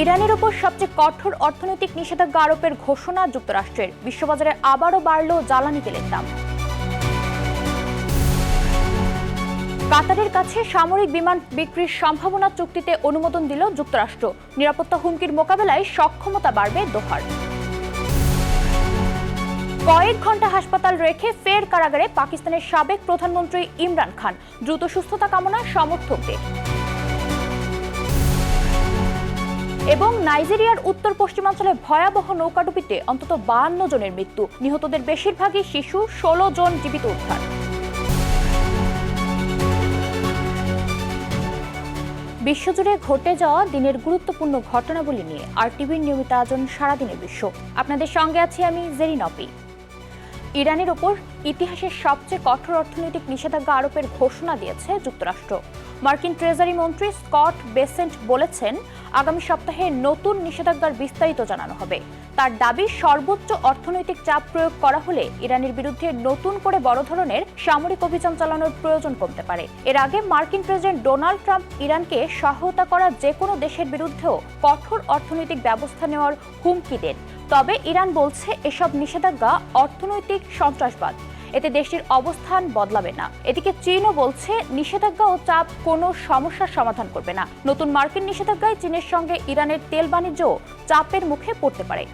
ইরানের উপর সবচেয়ে কঠোর অর্থনৈতিক নিষেধাজ্ঞা আরোপের ঘোষণা যুক্তরাষ্ট্রের। বিশ্ববাজারে আবারও বাড়ল জ্বালানি তেলের দাম। কাতারের কাছে সামরিক বিমান বিক্রির সম্ভাবনা চুক্তিতে অনুমোদন দিল যুক্তরাষ্ট্র। নিরাপত্তা হুমকির মোকাবেলায় সক্ষমতা বাড়বে দোহার। কয়েক ঘন্টা হাসপাতাল রেখে ফের কারাগারে পাকিস্তানের সাবেক প্রধানমন্ত্রী ইমরান খান। দ্রুত সুস্থতা কামনায় সমর্থকদের। এবং নাইজেরিয়ার উত্তর পশ্চিমাঞ্চলে ভয়াবহ নৌকাডুবিতে অন্তত 52 জনের মৃত্যু। নিহতদের বেশিরভাগই শিশু, 16 জন জীবিত উদ্ধার। বিশ্বজুড়ে ঘটে যাওয়া দিনের গুরুত্বপূর্ণ ঘটনাবলী নিয়ে আরটিভির নিয়মিত আয়োজন সারাদিনের বিশ্ব। আপনাদের সঙ্গে আছি আমি জেরিন অপি। ইরানের ওপর ইতিহাসের সবচেয়ে কঠোর অর্থনৈতিক নিষেধাজ্ঞা আরোপের ঘোষণা দিয়েছে যুক্তরাষ্ট্র। মার্কিন ট্রেজারি মন্ত্রী স্কট বেসেন্ট বলেছেন, আগামী সপ্তাহে নতুন নিষেধাজ্ঞার বিস্তারিত জানানো হবে। তার দাবি, সর্বোচ্চ অর্থনৈতিক চাপ প্রয়োগ করা হলে ইরানের বিরুদ্ধে নতুন করে বড় ধরনের সামরিক অভিযান চালানোর প্রয়োজন কমতে পারে। এর আগে মার্কিন প্রেসিডেন্ট ডোনাল্ড ট্রাম্প ইরানকে সহায়তা করা যে কোনো দেশের বিরুদ্ধেও কঠোর অর্থনৈতিক ব্যবস্থা নেওয়ার হুমকি দেন। তবে ইরান বলছে, এসব নিষেধাজ্ঞা অর্থনৈতিক সন্ত্রাসবাদ, এতে দেশটির অবস্থান বদলাবে না। এদিকে চীনও বলছে, নিষেধাজ্ঞা ও চাপ কোনো সমস্যার সমাধান করবে না। নতুন মার্কিন নিষেধাজ্ঞায় চীনের সঙ্গে ইরানের তেল বাণিজ্যও চাপের মুখে পড়তে পারে।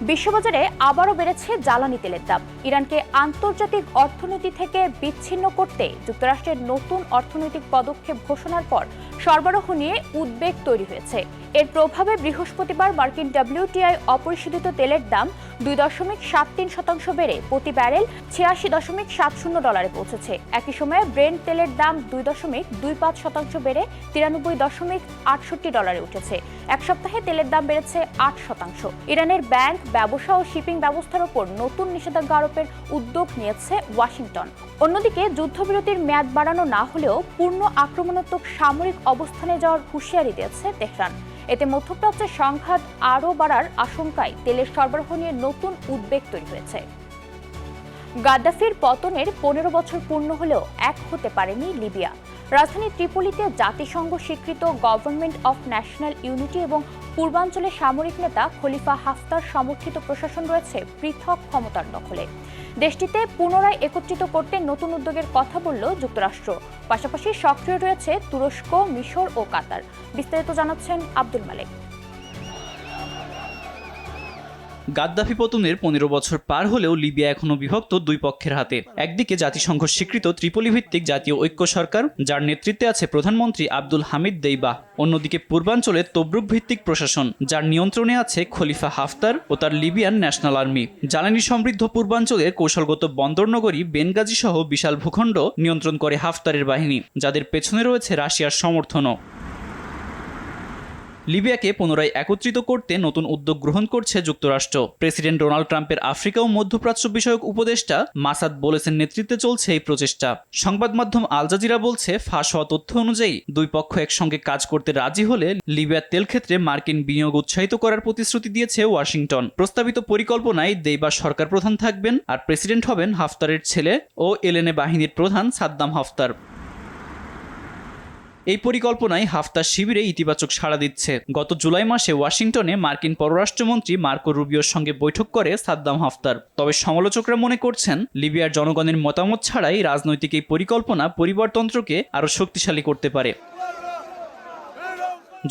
বিশ্ববাজারে আবারও বেড়েছে জ্বালানি তেলের দাম। ইরানকে আন্তর্জাতিক অর্থনীতি থেকে বিচ্ছিন্ন করতে যুক্তরাষ্ট্রের নতুন অর্থনৈতিক পদক্ষেপ ঘোষণার পর সরবরাহ নিয়ে উদ্বেগ তৈরি হয়েছে। এর প্রভাবে বৃহস্পতিবার মার্কিন WTI অপরিশোধিত তেলের দাম 2.73% বেড়ে প্রতি ব্যারেল $86.70 পৌঁছেছে। একই সময়ে ব্রেন্ট তেলের দাম 2.25% বেড়ে $93.68 উঠেছে। এক সপ্তাহে তেলের দাম বেড়েছে 8%। ইরানের ব্যাংক, ব্যবসা ও শিপিং ব্যবস্থার উপর নতুন নিষেধাজ্ঞা আরোপের উদ্যোগ নিয়েছে ওয়াশিংটন। অন্যদিকে যুদ্ধবিরতির মেয়াদ বাড়ানো না হলেও পূর্ণ আক্রমণাত্মক সামরিক অবস্থানে যাওয়ার হুঁশিয়ারি দিয়েছে তেহরান। এতে মধ্যপ্রাচ্যের সংঘাত আরও বাড়ার আশঙ্কায় তেলের সরবরাহ নিয়ে নতুন উদ্বেগ তৈরি হয়েছে। গাদ্দাফির পতনের 15 বছর পূর্ণ হলেও এক হতে পারেনি লিবিয়া। রাজধানী ত্রিপোলিতে জাতিসংঘ স্বীকৃত গভর্নমেন্ট অফ ন্যাশনাল ইউনিটি এবং পূর্বাঞ্চলের সামরিক নেতা খলিফা হাফতার সমর্থিত প্রশাসন রয়েছে পৃথক ক্ষমতার দখলে। দেশটিতে পুনরায় একত্রিত করতে নতুন উদ্যোগের কথা বলল যুক্তরাষ্ট্র। পাশাপাশি সক্রিয় রয়েছে তুরস্ক, মিশর ও কাতার। বিস্তারিত জানাচ্ছেন আব্দুল মালেক। গাদ্দাফি পতনের 15 বছর পার হলেও লিবিয়া এখনো বিভক্ত দুই পক্ষের হাতে। একদিকে জাতিসংঘ স্বীকৃত ত্রিপোলি ভিত্তিক জাতীয় ঐক্য সরকার, যার নেতৃত্বে আছে প্রধানমন্ত্রী আব্দুল হামিদ দেইবাহ। অন্যদিকে পূর্বাঞ্চলে তব্রুক ভিত্তিক প্রশাসন, যার নিয়ন্ত্রণে আছে খলিফা হাফতার ও তার লিবিয়ান ন্যাশনাল আর্মি। জ্বালানি সমৃদ্ধ পূর্বাঞ্চলের কৌশলগত বন্দরনগরী বেনগাজি সহ বিশাল ভূখণ্ড নিয়ন্ত্রণ করে হাফতারের বাহিনী, যাদের পেছনে রয়েছে রাশিয়ার সমর্থনও। লিবিয়াকে পুনরায় একত্রিত করতে নতুন উদ্যোগ গ্রহণ করছে যুক্তরাষ্ট্র। প্রেসিডেন্ট ডোনাল্ড ট্রাম্পের আফ্রিকা ও মধ্যপ্রাচ্য বিষয়ক উপদেষ্টা মাসাদ বোলেসের নেতৃত্বে চলছে এই প্রচেষ্টা। সংবাদ মাধ্যম আল জাজিরা বলছে, ফাঁস হওয়া তথ্য অনুযায়ী দুই পক্ষ একসঙ্গে কাজ করতে রাজি হলে লিবিয়ার তেল ক্ষেত্রে মার্কিন বিনিয়োগ উৎসাহিত করার প্রতিশ্রুতি দিয়েছে ওয়াশিংটন। প্রস্তাবিত পরিকল্পনায় দেইবাহ সরকার প্রধান থাকবেন, আর প্রেসিডেন্ট হবেন হাফতারের ছেলে ও এলএনএ বাহিনীর প্রধান সাদ্দাম হাফতার। এই পরিকল্পনায় হাফতার শিবিরে ইতিবাচক সাড়া দিচ্ছে। গত জুলাই মাসে ওয়াশিংটনে মার্কিন পররাষ্ট্রমন্ত্রী মার্কো রুবিওর সঙ্গে বৈঠক করে সাদ্দাম হাফতার। তবে সমালোচকরা মনে করছেন, লিবিয়ার জনগণের মতামত ছাড়াই রাজনৈতিক এই পরিকল্পনা পরিবারতন্ত্রকে আরও শক্তিশালী করতে পারে।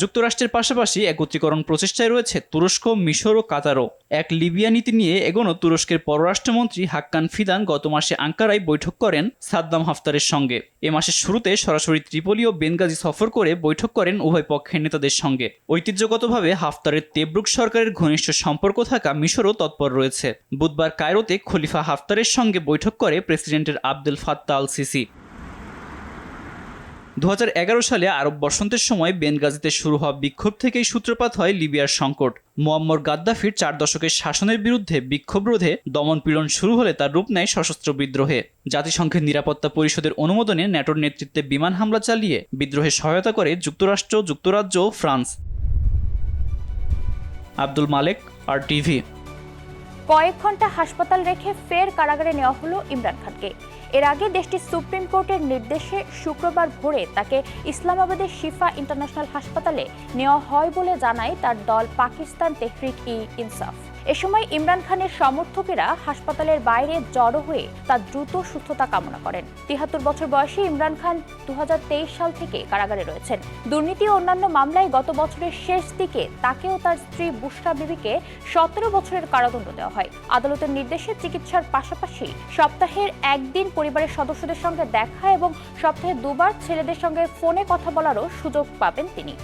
যুক্তরাষ্ট্রের পাশাপাশি একত্রীকরণ প্রচেষ্টায় রয়েছে তুরস্ক, মিশর ও কাতারও। এক লিবিয়া নীতি নিয়ে এগোনো তুরস্কের পররাষ্ট্রমন্ত্রী হাক্কান ফিদান গত মাসে আঙ্কারায় বৈঠক করেন সাদ্দাম হাফতারের সঙ্গে। এ মাসের শুরুতে সরাসরি ত্রিপোলি ও বেনগাজি সফর করে বৈঠক করেন উভয় পক্ষের নেতাদের সঙ্গে। ঐতিহ্যগতভাবে হাফতারের তেব্রুক সরকারের ঘনিষ্ঠ সম্পর্ক থাকা মিশরও তৎপর রয়েছে। বুধবার কায়রোতে খলিফা হাফতারের সঙ্গে বৈঠক করে প্রেসিডেন্টের আবদেল ফাত্তাহ আল সিসি। 2011 সালে আরব বসন্তের সময় বেনগাজিতে শুরু হওয়া বিক্ষোভ থেকেই সূত্রপাত হয় লিবিয়ার সংকট। মুয়াম্মর গাদ্দাফির 4 দশকের শাসনের বিরুদ্ধে বিক্ষোভ রোধে দমনপীড়ন শুরু হলে তার রূপ নেয় সশস্ত্র বিদ্রোহে। জাতিসংঘের নিরাপত্তা পরিষদের অনুমোদনে ন্যাটোর নেতৃত্বে বিমান হামলা চালিয়ে বিদ্রোহে সহায়তা করে যুক্তরাষ্ট্র, যুক্তরাজ্য ও ফ্রান্স। আব্দুল মালেক, RTV। কয়েক ঘন্টা হাসপাতাল রেখে ফের কারাগারে নেওয়া হলো ইমরান খানকে। এর আগে দেশটির সুপ্রিম কোর্টের নির্দেশে শুক্রবার ভোরে তাকে ইসলামাবাদের শিফা ইন্টারন্যাশনাল হাসপাতালে নেওয়া হয় বলে জানায় তার দল পাকিস্তান তেহরিক-ই-ইনসাফ। এ সময় ইমরান খানের সমর্থকেরা হাসপাতালের বাইরে জড়ো হয়ে তার দ্রুত সুস্থতা কামনা করেন। ৭৩ বছর বয়সী ইমরান খান ২০২৩ সাল থেকে কারাগারে রয়েছেন। দুর্নীতি ও অন্যান্য মামলায় গত বছরের শেষ দিকে তাকে ও তার স্ত্রী বুশরা বিবিকে ১৭ বছরের কারাদণ্ড দেওয়া হয়। আদালতের নির্দেশে চিকিৎসার পাশাপাশি সপ্তাহের একদিন পরিবারের সদস্যদের সঙ্গে দেখা এবং সপ্তাহে দুবার ছেলেদের সঙ্গে ফোনে কথা বলারও সুযোগ পাবেন তিনি।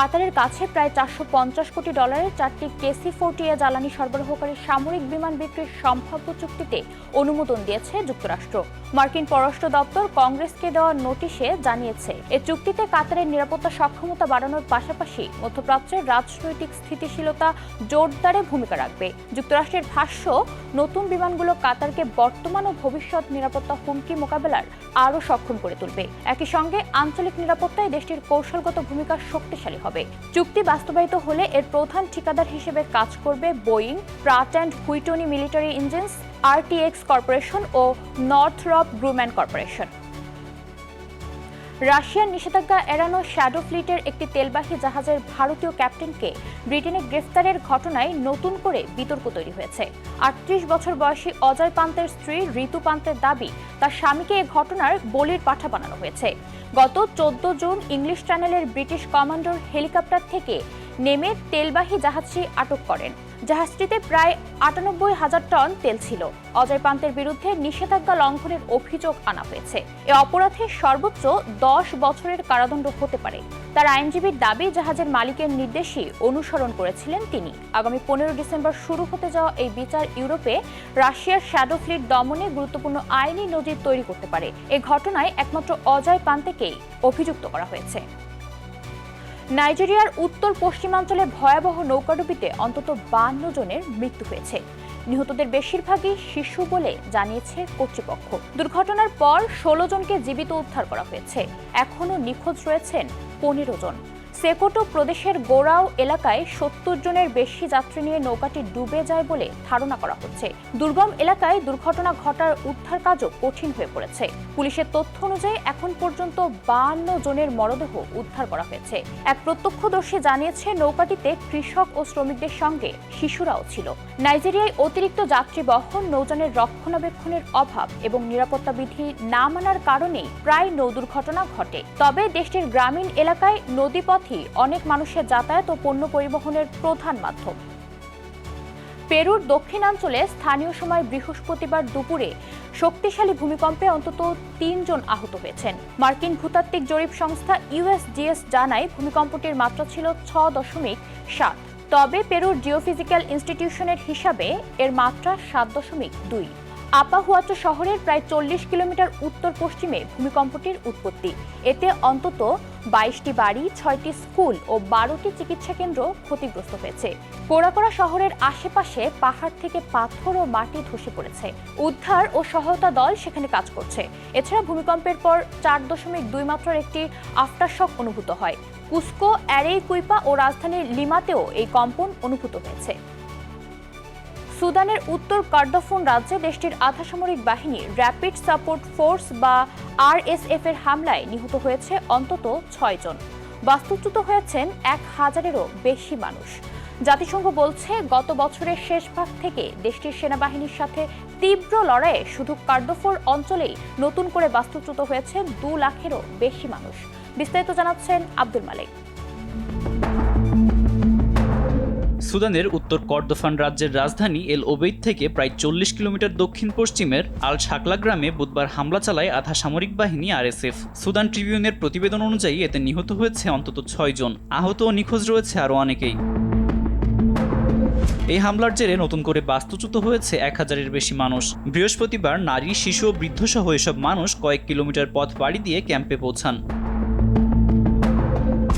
কাতারের কাছে প্রায় $৪৫০ কোটি ৪টি KC-40A জ্বালানি সরবরাহকারী সামরিক বিমান বিক্রির সম্ভাব্য চুক্তিতে অনুমোদন দিয়েছে যুক্তরাষ্ট্র। মার্কিন পররাষ্ট্র দপ্তর কংগ্রেসকে দেওয়া নোটিশে জানিয়েছে, এই চুক্তিতে কাতারের নিরাপত্তা সক্ষমতা বাড়ানোর পাশাপাশি মধ্যপ্রাচ্যের রাজনৈতিক স্থিতিশীলতা জোরদারে ভূমিকা রাখবে। যুক্তরাষ্ট্রের ভাষ্য, নতুন বিমানগুলো কাতারকে বর্তমান ও ভবিষ্যৎ নিরাপত্তা হুমকি মোকাবেলার আরও সক্ষম করে তুলবে। একই সঙ্গে আঞ্চলিক নিরাপত্তায় দেশটির কৌশলগত ভূমিকা শক্তিশালী হবে। চুক্তি বাস্তবায়িত হলে এর প্রধান ঠিকাদার হিসেবে কাজ করবে Boeing, Pratt and Whitney military engines, RTX corporation ও নর্থরপ গ্রুম্যান কর্পোরেশন। রাশিয়ার নিষেধাজ্ঞা এড়ানো শ্যাডো ফ্লিটের একটি তেলবাহী জাহাজের ভারতীয় ক্যাপ্টেনকে ব্রিটেনে গ্রেফতারের ঘটনায় নতুন করে বিতর্ক তৈরি হয়েছে। ৩৮ বছর বয়সী অজয় পান্তের স্ত্রী ঋতু পান্তের দাবি, তার স্বামীকে এ ঘটনার বলির পাঠা বানানো হয়েছে। গত ১৪ জুন ইংলিশ চ্যানেলের ব্রিটিশ কমান্ডার হেলিকপ্টার থেকে নেমে তেলবাহী জাহাজটি আটক করেন। জাহাজটিতে প্রায় ৯৮,০০০ টন তেল ছিল। অজয় পান্তের বিরুদ্ধে নিষেধাজ্ঞা লঙ্ঘনের অভিযোগ আনা হয়েছে। এ অপরাধে সর্বোচ্চ ১০ বছরের কারাদণ্ড হতে পারে। তার আইনজীবীর দাবি, জাহাজের মালিকের নির্দেশই অনুসরণ করেছিলেন তিনি। আগামী ১৫ ডিসেম্বর শুরু হতে যাওয়া এই বিচার ইউরোপে রাশিয়ার শ্যাডো ফ্লিট দমনে গুরুত্বপূর্ণ আইনি নজির তৈরি করতে পারে। এ ঘটনায় একমাত্র অজয় পান্তেকেই অভিযুক্ত করা হয়েছে। নাইজেরিয়ার উত্তর পশ্চিমাঞ্চলে ভয়াবহ নৌকাডুবিতে অন্তত ৫২ জনের মৃত্যু হয়েছে। নিহতদের বেশিরভাগই শিশু বলে জানিয়েছে কর্তৃপক্ষ। দুর্ঘটনার পর ১৬ জনকে জীবিত উদ্ধার করা হয়েছে। এখনও নিখোঁজ রয়েছেন ১৫ জন। সেকোটো প্রদেশের গোরাও এলাকায় ৭০ জনের বেশি যাত্রী নিয়ে নৌকাটি ডুবে যায় বলে ধারণা করা হচ্ছে। দুর্গম এলাকায় দুর্ঘটনা ঘটার উদ্ধার কাজও কঠিন হয়ে পড়েছে। পুলিশের তথ্য অনুযায়ী এখন পর্যন্ত ৫২ জনের মরদেহ উদ্ধার করা হয়েছে। এক প্রত্যক্ষদর্শী জানিয়েছে, নৌকাটিতে কৃষক ও শ্রমিকদের সঙ্গে শিশুরাও ছিল। নাইজেরিয়ায় অতিরিক্ত যাত্রী বহন, নৌযানের রক্ষণাবেক্ষণের অভাব এবং নিরাপত্তা বিধি না মানার কারণেই প্রায় নৌ দুর্ঘটনা ঘটে। তবে দেশটির গ্রামীণ এলাকায় নদীপথ অনেক মানুষের যাতায়াত ও পণ্য পরিবহনের প্রধান মাধ্যম। পেরুর দক্ষিণাঞ্চলে স্থানীয় সময় বৃহস্পতিবার দুপুরে শক্তিশালী ভূমিকম্পে অন্তত ৩ জন আহত হয়েছেন। মার্কিন ভূতাত্ত্বিক জরিপ সংস্থা USGS জানায়, ভূমিকম্পটির মাত্রা ছিল ৬.৭। তবে পেরুর জিওফিজিক্যাল ইনস্টিটিউশনের হিসাবে এর মাত্রা ৭.২। আপাহুয়াচো শহরের প্রায় ৪০ কিলোমিটার উত্তর পশ্চিমে ভূমিকম্পটির উৎপত্তি। এতে অন্তত ২২টি বাড়ি, ৬টি স্কুল ও ১২টি চিকিৎসা কেন্দ্র ক্ষতিগ্রস্ত হয়েছে। কোরাকোরা শহরের আশেপাশে পাহাড় থেকে পাথর ও মাটি ধসে পড়েছে। উদ্ধার ও সহায়তা দল সেখানে কাজ করছে। এছাড়া ভূমিকম্পের পর ৪.২ মাত্রার একটি আফটারশক অনুভূত হয়। কুস্কো, অ্যারেইকুইপা ও রাজধানী লিমাতেও এই কম্পন অনুভূত হয়েছে। সুদানের উত্তর কর্দফুন রাজ্যে দেশটির আধাসামরিক বাহিনী র্যাপিড সাপোর্ট ফোর্স বা RSF এর হামলায় নিহত হয়েছে অন্তত ৬ জন। বাস্তুচ্যুত হয়েছেন ১,০০০-এরও বেশি মানুষ। জাতিসংঘ বলছে, গত বছরের শেষ ভাগ থেকে দেশটির সেনাবাহিনীর সাথে তীব্র লড়াইয়ে শুধু কর্দফুর অঞ্চলেই নতুন করে বাস্তুচ্যুত হয়েছে ২ লাখেরও বেশি মানুষ। বিস্তারিত জানাচ্ছেন আব্দুল মালিক। সুদানের উত্তর কর্দোফান রাজ্যের রাজধানী এল ওবেইদ থেকে প্রায় ৪০ কিলোমিটার দক্ষিণ পশ্চিমের আল শাকলা গ্রামে বুধবার হামলা চালায় আধা সামরিক বাহিনী RSF। সুদান ট্রিবিউনের প্রতিবেদন অনুযায়ী এতে নিহত হয়েছে অন্তত ৬ জন। আহত ও নিখোঁজ রয়েছে আরও অনেকেই। এই হামলার জেরে নতুন করে বাস্তুচ্যুত হয়েছে ১,০০০-এর বেশি মানুষ। বৃহস্পতিবার নারী, শিশু ও বৃদ্ধসহ এসব মানুষ কয়েক কিলোমিটার পথ পাড়ি দিয়ে ক্যাম্পে পৌঁছান।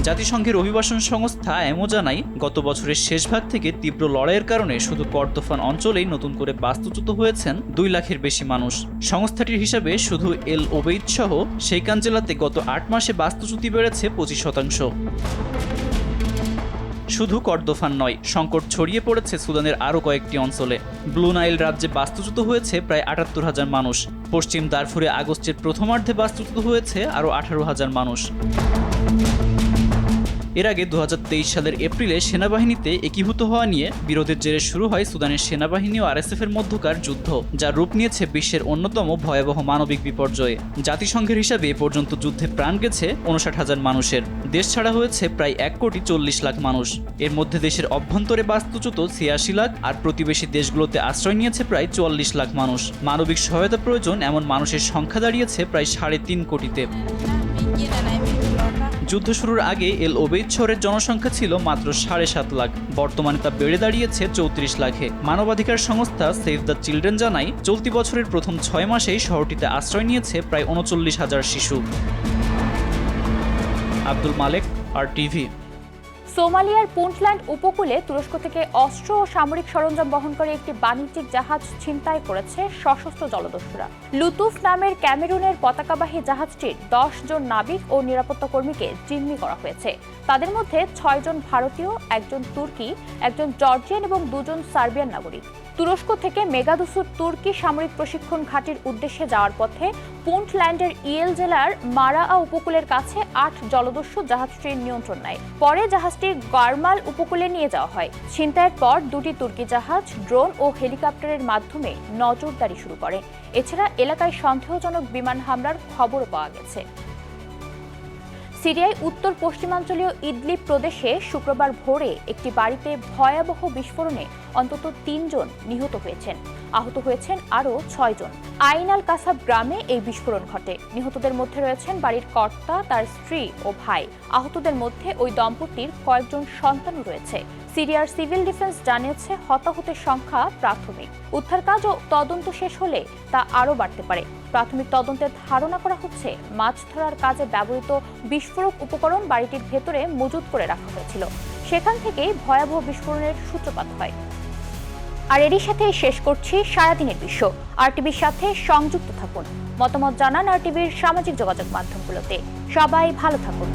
জাতিসংঘের অভিবাসন সংস্থা এমও জানায়, গত বছরের শেষ ভাগ থেকে তীব্র লড়াইয়ের কারণে শুধু কর্দোফান অঞ্চলেই নতুন করে বাস্তুচ্যুত হয়েছেন ২ লাখের বেশি মানুষ। সংস্থাটির হিসাবে শুধু এল ওবেইদ সহ সেইকান জেলাতে গত ৮ মাসে বাস্তুচ্যুতি বেড়েছে ২৫%। শুধু কর্দোফান নয়, সংকট ছড়িয়ে পড়েছে সুদানের আরও কয়েকটি অঞ্চলে। ব্লু নাইল রাজ্যে বাস্তুচ্যুত হয়েছে প্রায় ৭৮,০০০ মানুষ। পশ্চিম দারফুরে আগস্টের প্রথমার্ধে বাস্তুচ্যুত হয়েছে আরও ১৮,০০০ মানুষ। এর আগে ২০২৩ সালের এপ্রিলে সেনাবাহিনীতে একীভূত হওয়া নিয়ে বিরোধের জেরে শুরু হয় সুদানের সেনাবাহিনী ও আরএসএফ এর মধ্যকার যুদ্ধ, যার রূপ নিয়েছে বিশ্বের অন্যতম ভয়াবহ মানবিক বিপর্যয়ে। জাতিসংঘের হিসাবে এ পর্যন্ত যুদ্ধে প্রাণ গেছে ৫৯,০০০ মানুষের। দেশ ছাড়া হয়েছে প্রায় ১,৪০,০০,০০০ মানুষ। এর মধ্যে দেশের অভ্যন্তরে বাস্তুচ্যুত ৮৬ লাখ আর প্রতিবেশী দেশগুলোতে আশ্রয় নিয়েছে প্রায় ৪৪ লাখ মানুষ। মানবিক সহায়তা প্রয়োজন এমন মানুষের সংখ্যা দাঁড়িয়েছে প্রায় ৩.৫ কোটিতে। যুদ্ধ শুরুর আগে এল ওবেইদ শহরের জনসংখ্যা ছিল মাত্র ৭.৫ লাখ। বর্তমানে তা বেড়ে দাঁড়িয়েছে ৩৪ লাখে। মানবাধিকার সংস্থা সেভ দ্য চিলড্রেন জানায়, চলতি বছরের প্রথম ৬ মাসেই শহরটিতে আশ্রয় নিয়েছে প্রায় ৩৯,০০০ শিশু। আব্দুল মালেক, RTV। সোমালিয়ার পুন্টল্যান্ড উপকূলে তুরস্ক থেকে অস্ত্র ও সামরিক সরঞ্জাম বহন করে একটি বাণিজ্যিক জাহাজ ছিনতাই করেছে সশস্ত্র জলদস্যুরা। লুতুফ নামের ক্যামেরুনের পতাকাবাহী জাহাজটির ১০ জন নাবিক ও নিরাপত্তা কর্মীকে জিম্মি করা হয়েছে। তাদের মধ্যে ৬ জন ভারতীয়, ১ জন তুর্কি, ১ জন জর্জিয়ান এবং ২ জন সার্বিয়ান নাগরিক। তুরস্ক থেকে মেগাদুসুর তুর্কি সামরিক প্রশিক্ষণ ঘাঁটির উদ্দেশ্যে যাওয়ার পথে পুন্টল্যান্ডের ইয়েল জেলার মারা উপকূলের কাছে ৮ জলদস্যু জাহাজটির নিয়ন্ত্রণ নেয়। পরে জাহাজটি গারমাল উপকূলে নিয়ে যাওয়া হয়। ছিনতাইয়ের পর ২টি তুর্কি জাহাজ ড্রোন ও হেলিকপ্টারের মাধ্যমে নজরদারি শুরু করে। এছাড়া এলাকায় সন্দেহজনক বিমান হামলার খবরও পাওয়া গেছে। সিরিয়ায় উত্তর পশ্চিমাঞ্চলীয় ইদলিব প্রদেশে শুক্রবার ভোরে একটি বাড়িতে ভয়াবহ বিস্ফোরণে অন্তত ৩ জন নিহত হয়েছেন। আহত হয়েছেন আরও ৬ জন। আইন আল কাসাব গ্রামে এই বিস্ফোরণ ঘটে। নিহতদের মধ্যে রয়েছেন বাড়ির কর্তা, তার স্ত্রী ও ভাই। আহতদের মধ্যে ওই দম্পতির কয়েকজন সন্তানও রয়েছে। সিরিয়ার সিভিল ডিফেন্স জানিয়েছে, হতাহতের সংখ্যা প্রাথমিক। উদ্ধার কাজ ও তদন্ত শেষ হলে তা আরও বাড়তে পারে। প্রাথমিক তদন্তে ধারণা করা হচ্ছে, মাছ ধরার কাজে ব্যবহৃত বিস্ফোরক উপকরণ বাড়িটির ভেতরে মজুত করে রাখা হয়েছিল। সেখান থেকেই ভয়াবহ বিস্ফোরণের সূত্রপাত হয়। আর এরই সাথে শেষ করছি সারাদিনের বিশ্ব। আরটিভির সাথে সংযুক্ত থাকুন। মতামত জানান আরটিভির সামাজিক যোগাযোগ মাধ্যমগুলোতে। সবাই ভালো থাকুন।